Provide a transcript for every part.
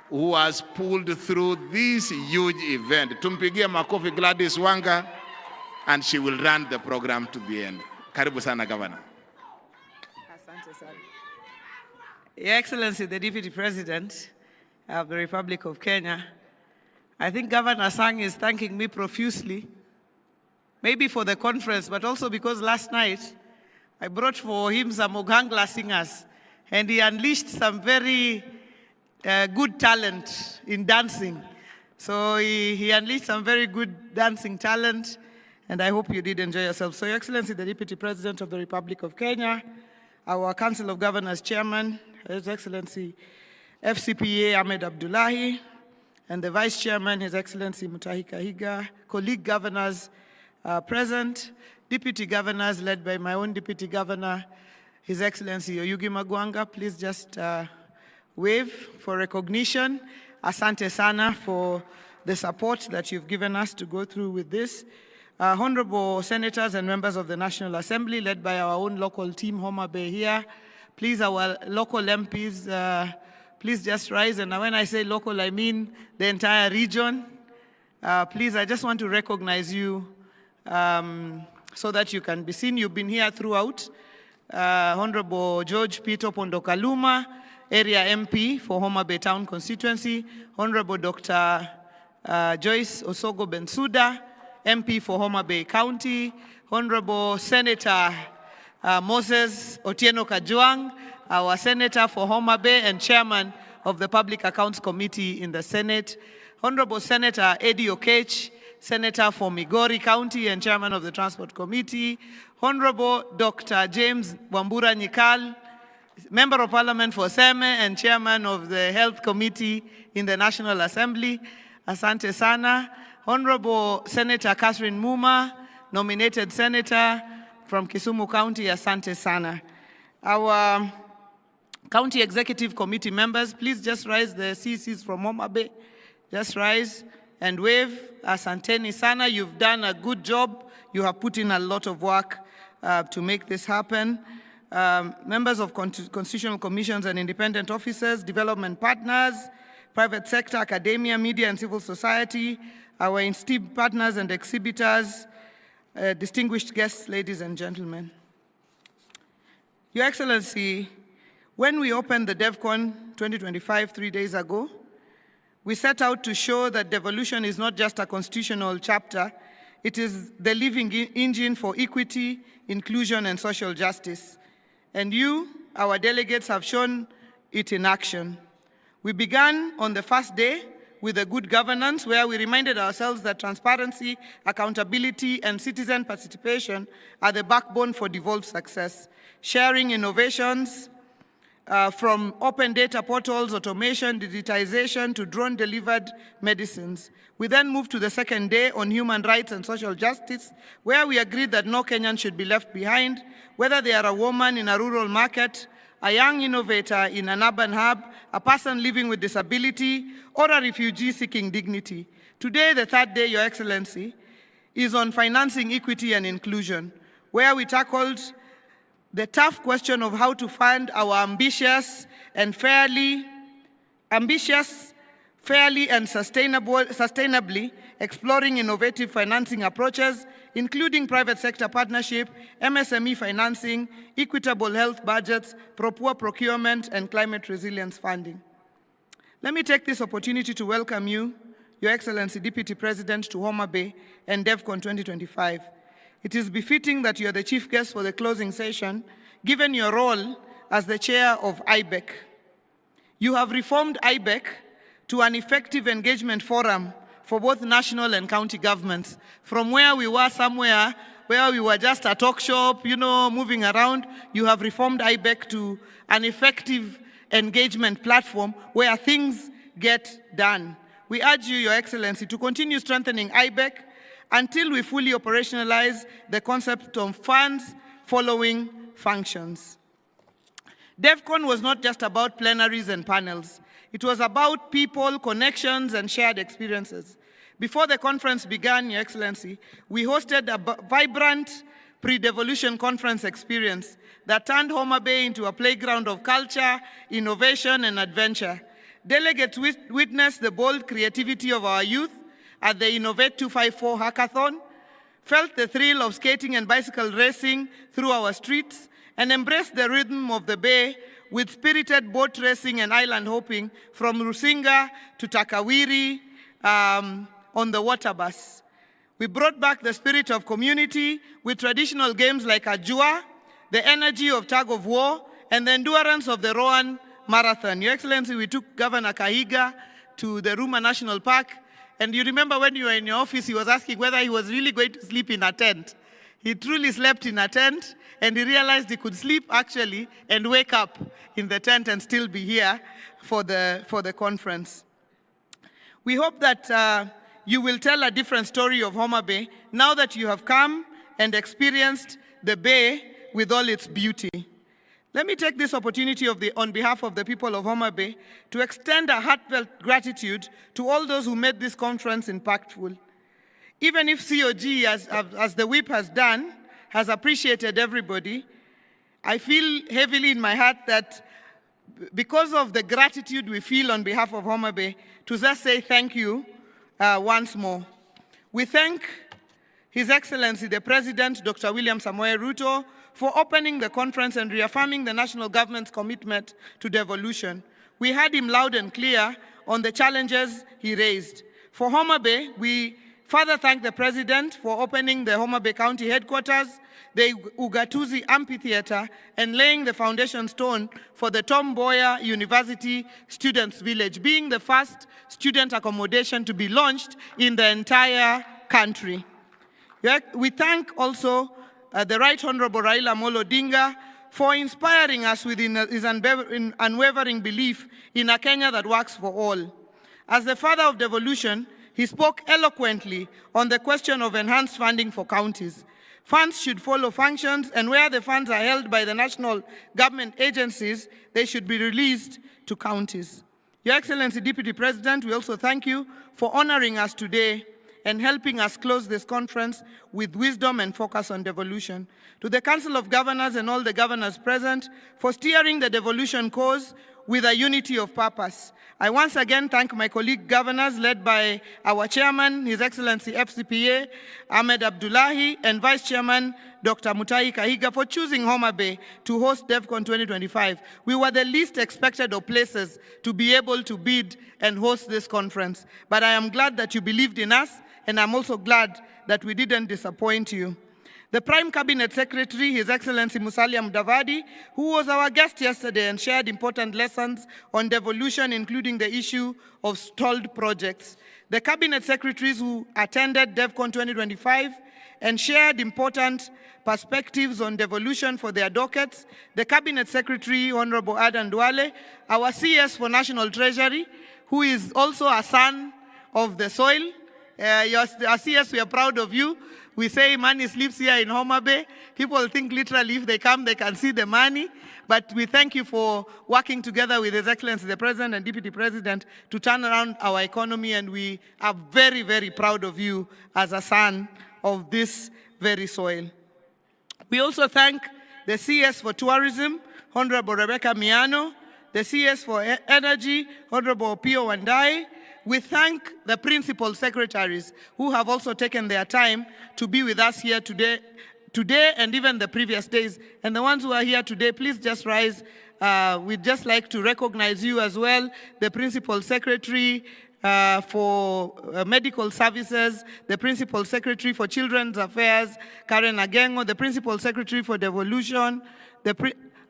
who has pulled through this huge event. Tumpigie makofi Gladys Wanga, and she will run the program to the end. Karibu sana, Governor. Asante sana. Your Excellency, the Deputy President of the Republic of Kenya, I think Governor Sang is thanking me profusely, maybe for the conference, but also because last night I brought for him some Ogangla singers, and he unleashed some very good talent in dancing. So he unleashed some very good dancing talent, and I hope you did enjoy yourself. So, Your Excellency, the Deputy President of the Republic of Kenya, our Council of Governors Chairman, His Excellency FCPA Ahmed Abdullahi, and the Vice Chairman, His Excellency Mutahi Kahiga, colleague governors present, deputy governors led by my own Deputy Governor, His Excellency Oyugi Magwanga. Please just wave for recognition. Asante sana for the support that you've given us to go through with this. Honorable Senators and members of the National Assembly, led by our own local team, Homa Bay here. Please, our local MPs, please just rise. And when I say local, I mean the entire region. Please, I just want to recognize you so that you can be seen. You've been here throughout. Honorable George Peter Pondokaluma, Area MP for Homa Bay Town Constituency. Honorable Dr. Joyce Osogo Bensuda, MP for Homa Bay County. Honorable Senator Moses Otieno Kajwang, our Senator for Homa Bay and Chairman of the Public Accounts Committee in the Senate. Honorable Senator Eddie Okech, Senator for Migori County and Chairman of the Transport Committee. Honorable Dr. James Wambura Nyikal, Member of Parliament for Seme and Chairman of the Health Committee in the National Assembly. Asante sana. Honorable Senator Catherine Muma, nominated Senator from Kisumu County. Asante sana. Our County Executive Committee members, please just rise. The CCs from Homa Bay, just rise and wave. Asanteni sana. You've done a good job. You have put in a lot of work to make this happen. Members of constitutional commissions and independent officers, development partners, private sector, academia, media, and civil society, our esteemed partners and exhibitors, distinguished guests, ladies and gentlemen. Your Excellency, when we opened the DevCon 2025 3 days ago, we set out to show that devolution is not just a constitutional chapter, it is the living engine for equity, inclusion, and social justice. And you, our delegates, have shown it in action. We began on the first day with a good governance, where we reminded ourselves that transparency, accountability, and citizen participation are the backbone for devolved success. Sharing innovations from open data portals, automation, digitization, to drone-delivered medicines. We then moved to the second day on human rights and social justice, where we agreed that no Kenyan should be left behind, whether they are a woman in a rural market, a young innovator in an urban hub, a person living with disability, or a refugee seeking dignity. Today, the third day, Your Excellency, is on financing equity and inclusion, where we tackled the tough question of how to fund our ambitious and fairly and sustainably exploring innovative financing approaches, including private sector partnership, MSME financing, equitable health budgets, poor procurement, and climate resilience funding. Let me take this opportunity to welcome you, Your Excellency Deputy President, to Homa Bay and DevCon 2025. It is befitting that you are the chief guest for the closing session, given your role as the chair of IBEC. You have reformed IBEC to an effective engagement forum for both national and county governments. From where we were somewhere where we were just a talk shop, moving around, you have reformed IBEC to an effective engagement platform where things get done. We urge you, Your Excellency, to continue strengthening IBEC until we fully operationalize the concept of funds following functions. DevCon was not just about plenaries and panels. It was about people, connections, and shared experiences. Before the conference began, Your Excellency, we hosted a vibrant pre-devolution conference experience that turned Homa Bay into a playground of culture, innovation, and adventure. Delegates witnessed the bold creativity of our youth at the Innovate 254 hackathon, felt the thrill of skating and bicycle racing through our streets, and embraced the rhythm of the bay with spirited boat racing and island hopping from Rusinga to Takawiri on the water bus. We brought back the spirit of community with traditional games like Ajua, the energy of tug of war, and the endurance of the Rowan Marathon. Your Excellency, we took Governor Kahiga to the Ruma National Park, and you remember when you were in your office, he was asking whether he was really going to sleep in a tent. He truly slept in a tent, and he realized he could sleep actually and wake up in the tent and still be here for the conference. We hope that you will tell a different story of Homa Bay now that you have come and experienced the bay with all its beauty. Let me take this opportunity on behalf of the people of Homa Bay to extend a heartfelt gratitude to all those who made this conference impactful. Even if COG, as the whip has done, has appreciated everybody, I feel heavily in my heart that because of the gratitude we feel on behalf of Homa Bay, to just say thank you once more. We thank His Excellency the President, Dr. William Samoei Ruto, for opening the conference and reaffirming the national government's commitment to devolution. We heard him loud and clear on the challenges he raised. For Homa Bay, we further thank the President for opening the Homa Bay County headquarters, the Ugatuzi Amphitheater, and laying the foundation stone for the Tom Mboya University Students' Village, being the first student accommodation to be launched in the entire country. We thank also the Right Honorable Raila Amolo Odinga for inspiring us with his unwavering belief in a Kenya that works for all. As the father of devolution, he spoke eloquently on the question of enhanced funding for counties. Funds should follow functions, and where the funds are held by the national government agencies, they should be released to counties. Your Excellency, Deputy President, we also thank you for honoring us today and helping us close this conference with wisdom and focus on devolution. To the Council of Governors and all the governors present for steering the devolution cause with a unity of purpose. I once again thank my colleague governors led by our chairman, His Excellency FCPA, Ahmed Abdullahi, and Vice Chairman, Dr. Mutahi Kahiga, for choosing Homa Bay to host DevCon 2025. We were the least expected of places to be able to bid and host this conference. But I am glad that you believed in us, and I'm also glad that we didn't disappoint you. The Prime Cabinet Secretary, His Excellency Musalia Mudavadi, who was our guest yesterday and shared important lessons on devolution, including the issue of stalled projects. The Cabinet Secretaries who attended DevCon 2025 and shared important perspectives on devolution for their dockets. The Cabinet Secretary, Honorable Adan Duale, our CS for National Treasury, who is also a son of the soil. Our CS, we are proud of you. We say money sleeps here in Homa Bay. People think literally if they come, they can see the money. But we thank you for working together with His Excellency the President and Deputy President to turn around our economy, and we are very, very proud of you as a son of this very soil. We also thank the CS for Tourism, Honorable Rebecca Miano, the CS for Energy, Honorable Pio Wandai. We thank the principal secretaries who have also taken their time to be with us here today and even the previous days. And the ones who are here today, please just rise. We'd just like to recognize you as well, the principal secretary for Medical Services, the Principal Secretary for Children's Affairs, Karen Agengo, the Principal Secretary for Devolution,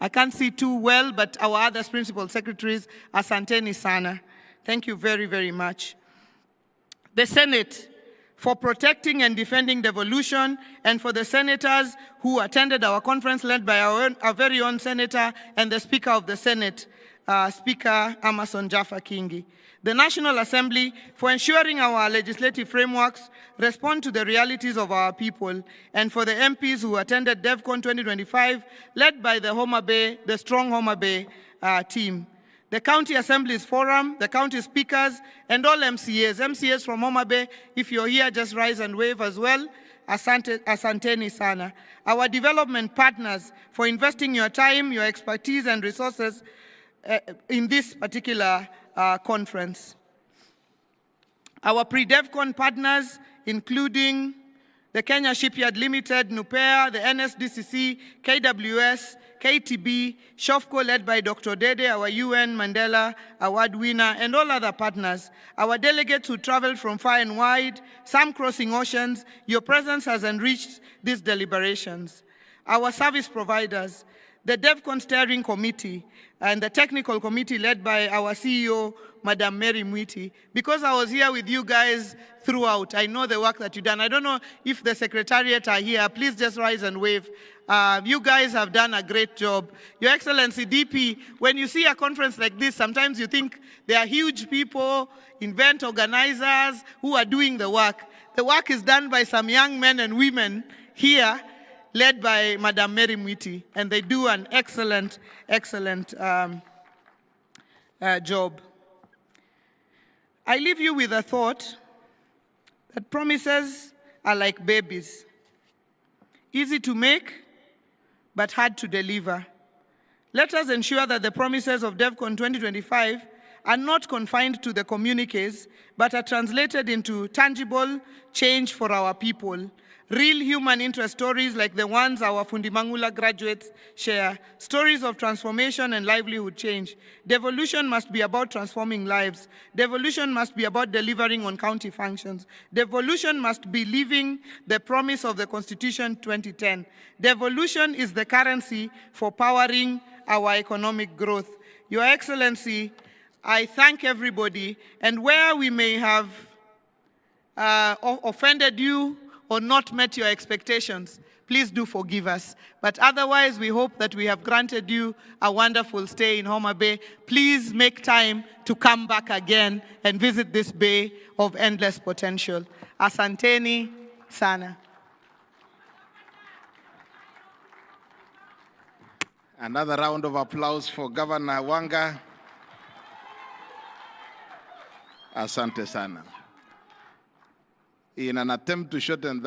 I can't see too well, but our other Principal Secretaries, Asanteni Sana. Thank you very, very much. The Senate, for protecting and defending devolution, and for the senators who attended our conference led by our very own senator and the Speaker of the Senate, Speaker Amason Jaffa Kingi. The National Assembly, for ensuring our legislative frameworks respond to the realities of our people, and for the MPs who attended DevCon 2025, led by the strong Homa Bay team. The County Assembly's Forum, the County Speakers, and all MCAs. MCAs from Homa Bay, if you're here, just rise and wave as well. Asanteni Sana. Our development partners for investing your time, your expertise, and resources in this particular conference. Our pre-DevCon partners, including the Kenya Shipyard Limited, NUPEA, the NSDCC, KWS, KTB, SHOFCO led by Dr. Dede, our UN Mandela Award winner, and all other partners. Our delegates who traveled from far and wide, some crossing oceans, your presence has enriched these deliberations. Our service providers, the DevCon Steering Committee, and the Technical Committee led by our CEO, Madam Mary Mwiti. Because I was here with you guys throughout, I know the work that you've done. I don't know if the Secretariat are here. Please just rise and wave. You guys have done a great job. Your Excellency, DP, when you see a conference like this, sometimes you think there are huge people, event organizers who are doing the work. The work is done by some young men and women here, led by Madam Mary Mwiti, and they do an excellent, excellent job. I leave you with a thought that promises are like babies, easy to make, but hard to deliver. Let us ensure that the promises of DevCon 2025 are not confined to the communiques, but are translated into tangible change for our people. Real human interest stories like the ones our Fundimangula graduates share, stories of transformation and livelihood change. Devolution must be about transforming lives. Devolution must be about delivering on county functions. Devolution must be living the promise of the Constitution 2010. Devolution is the currency for powering our economic growth. Your Excellency, I thank everybody, and where we may have offended you or not met your expectations, please do forgive us. But otherwise, we hope that we have granted you a wonderful stay in Homa Bay. Please make time to come back again and visit this bay of endless potential. Asanteni sana. Another round of applause for Governor Wanga. Asante sana. In an attempt to shorten that,